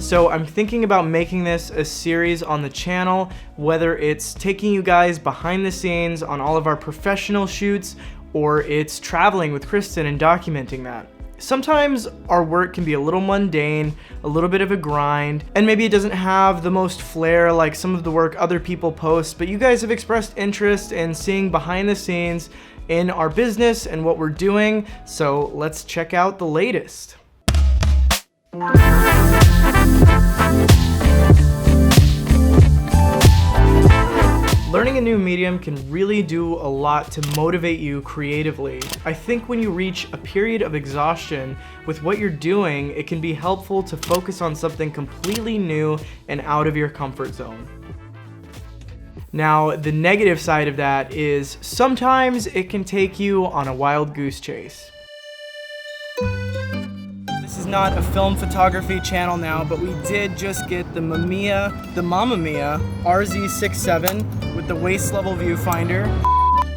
So I'm thinking about making this a series on the channel, whether it's taking you guys behind the scenes on all of our professional shoots, or it's traveling with Kristen and documenting that. Sometimes our work can be a little mundane, a little bit of a grind, and maybe it doesn't have the most flair like some of the work other people post, but you guys have expressed interest in seeing behind the scenes in our business and what we're doing, so let's check out the latest. Learning a new medium can really do a lot to motivate you creatively. I think when you reach a period of exhaustion with what you're doing, it can be helpful to focus on something completely new and out of your comfort zone. Now, the negative side of that is sometimes it can take you on a wild goose chase. This is not a film photography channel now, but we did just get the Mamiya RZ67 with the waist level viewfinder.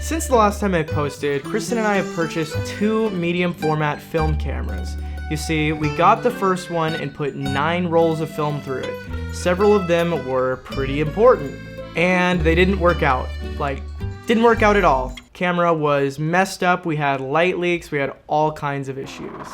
Since the last time I posted, Kristen and I have purchased 2 medium format film cameras. You see, we got the first one and put 9 rolls of film through it. Several of them were pretty important, and they didn't work out. Didn't work out at all. Camera was messed up, we had light leaks, we had all kinds of issues.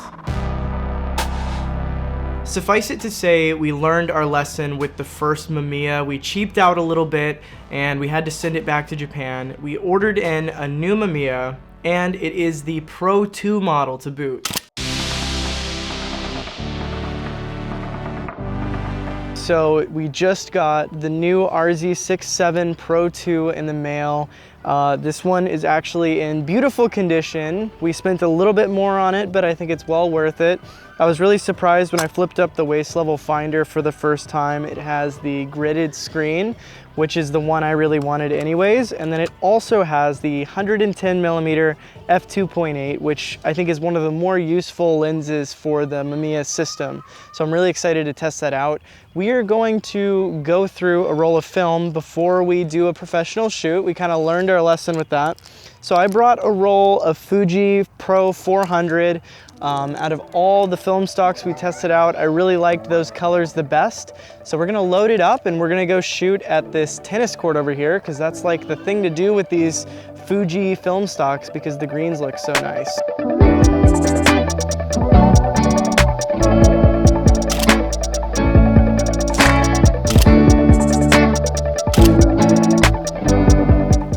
Suffice it to say, we learned our lesson with the first Mamiya. We cheaped out a little bit and we had to send it back to Japan. We ordered in a new Mamiya, and it is the Pro 2 model to boot. So we just got the new RZ67 Pro 2 in the mail. This one is actually in beautiful condition. We spent a little bit more on it, but I think it's well worth it. I was really surprised when I flipped up the waist level finder for the first time. It has the gridded screen, which is the one I really wanted anyways. And then it also has the 110mm f2.8, which I think is one of the more useful lenses for the Mamiya system. So I'm really excited to test that out. We are going to go through a roll of film before we do a professional shoot. We kind of learned our lesson with that. So I brought a roll of Fuji Pro 400. Out of all the film stocks we tested out, I really liked those colors the best. So we're gonna load it up and we're gonna go shoot at this tennis court over here, because that's like the thing to do with these Fuji film stocks, because the greens look so nice.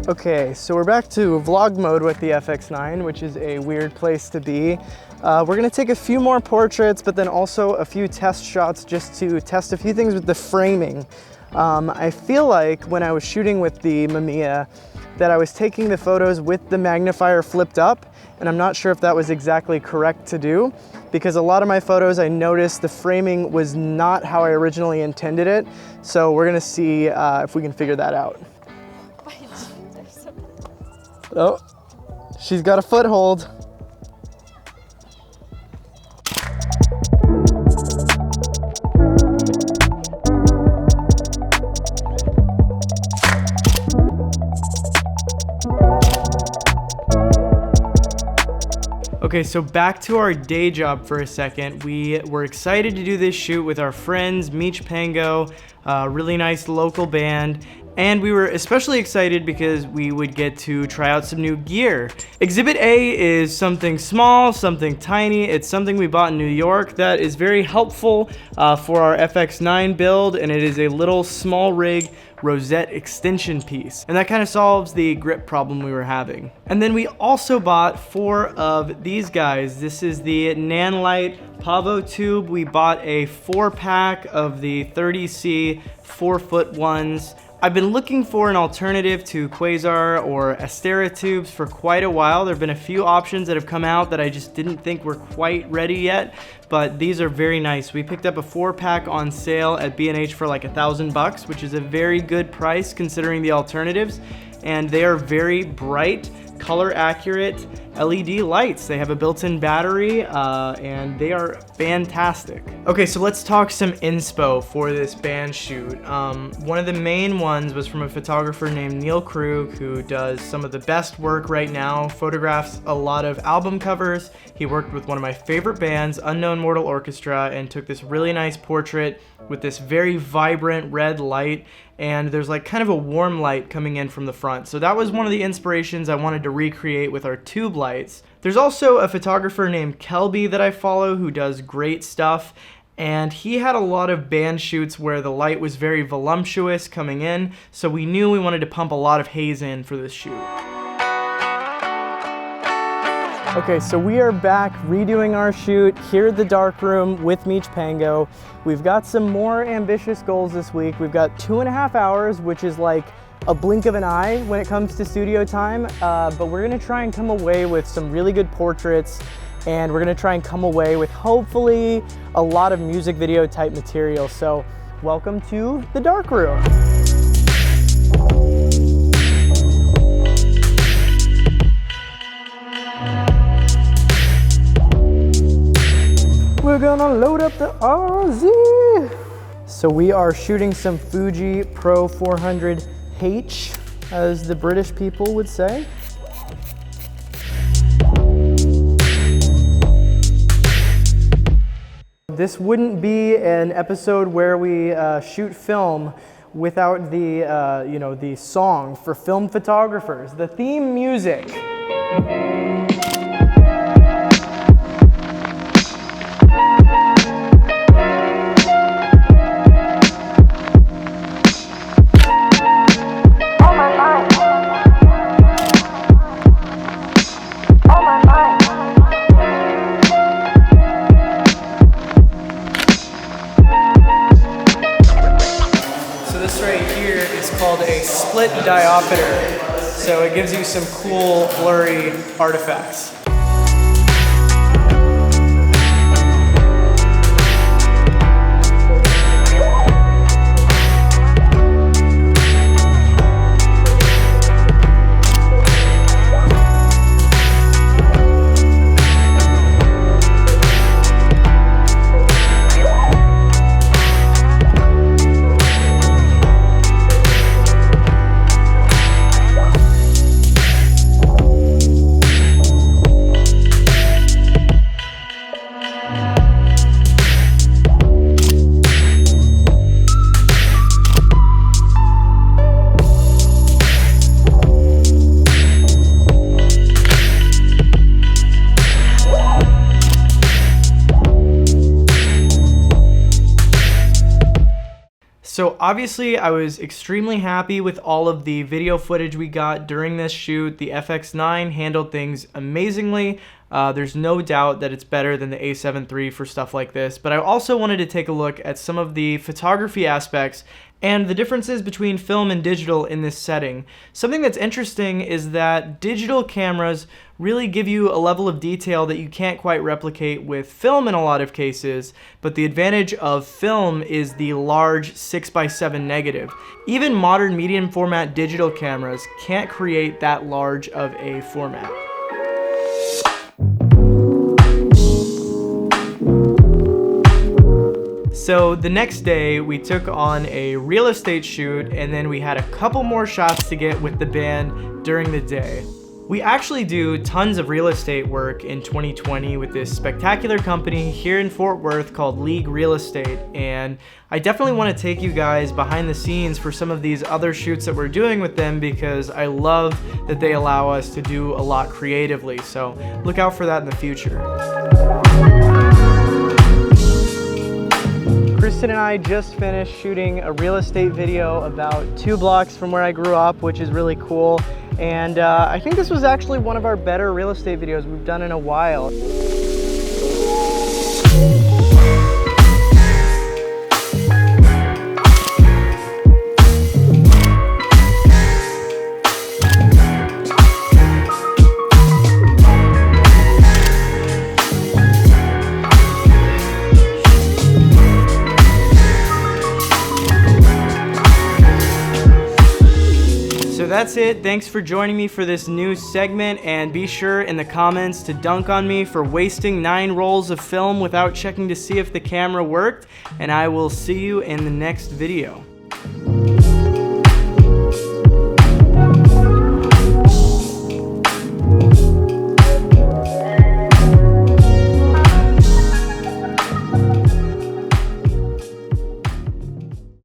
Okay, so we're back to vlog mode with the FX9, which is a weird place to be. We're gonna take a few more portraits, but then also a few test shots just to test a few things with the framing. I feel like when I was shooting with the Mamiya that I was taking the photos with the magnifier flipped up, and I'm not sure if that was exactly correct to do, because a lot of my photos I noticed the framing was not how I originally intended it. So we're gonna see if we can figure that out. Oh, she's got a foothold. Okay, so back to our day job for a second. We were excited to do this shoot with our friends, Meech Pango, a really nice local band. And we were especially excited because we would get to try out some new gear. Exhibit A is something small, something tiny. It's something we bought in New York that is very helpful for our FX9 build, and it is a little small rig rosette extension piece. And that kind of solves the grip problem we were having. And then we also bought 4 of these guys. This is the Nanlite Pavo tube. We bought a 4-pack of the 30C 4-foot ones. I've been looking for an alternative to Quasar or Astera tubes for quite a while. There have been a few options that have come out that I just didn't think were quite ready yet, but these are very nice. We picked up a 4-pack on sale at B&H for like $1,000, which is a very good price considering the alternatives, and they are very bright color accurate LED lights. They have a built-in battery and they are fantastic. Okay, so let's talk some inspo for this band shoot. One of the main ones was from a photographer named Neil Krug, who does some of the best work right now, photographs a lot of album covers. He worked with one of my favorite bands, Unknown Mortal Orchestra, and took this really nice portrait with this very vibrant red light, and there's like kind of a warm light coming in from the front. So that was one of the inspirations I wanted to recreate with our tube lights. There's also a photographer named Kelby that I follow who does great stuff, and he had a lot of band shoots where the light was very voluptuous coming in, so we knew we wanted to pump a lot of haze in for this shoot. Okay, so we are back redoing our shoot here at the darkroom with Meech Pango. We've got some more ambitious goals this week. We've got 2.5 hours, which is like a blink of an eye when it comes to studio time, but we're gonna try and come away with some really good portraits, and we're gonna try and come away with hopefully a lot of music video type material. So welcome to the darkroom. We're gonna load up the RZ. So we are shooting some Fuji Pro 400H, as the British people would say. This wouldn't be an episode where we shoot film without the, the song for film photographers, the theme music. Called a split diopter, so it gives you some cool blurry artifacts. So obviously I was extremely happy with all of the video footage we got during this shoot. The FX9 handled things amazingly. There's no doubt that it's better than the A7 III for stuff like this, but I also wanted to take a look at some of the photography aspects and the differences between film and digital in this setting. Something that's interesting is that digital cameras really give you a level of detail that you can't quite replicate with film in a lot of cases, but the advantage of film is the large 6x7 negative. Even modern medium format digital cameras can't create that large of a format. So the next day we took on a real estate shoot, and then we had a couple more shots to get with the band during the day. We actually do tons of real estate work in 2020 with this spectacular company here in Fort Worth called League Real Estate, and I definitely want to take you guys behind the scenes for some of these other shoots that we're doing with them, because I love that they allow us to do a lot creatively, so look out for that in the future. Kristen and I just finished shooting a real estate video about 2 blocks from where I grew up, which is really cool. And I think this was actually one of our better real estate videos we've done in a while. that's it. Thanks for joining me for this new segment, and be sure in the comments to dunk on me for wasting 9 rolls of film without checking to see if the camera worked, and I will see you in the next video.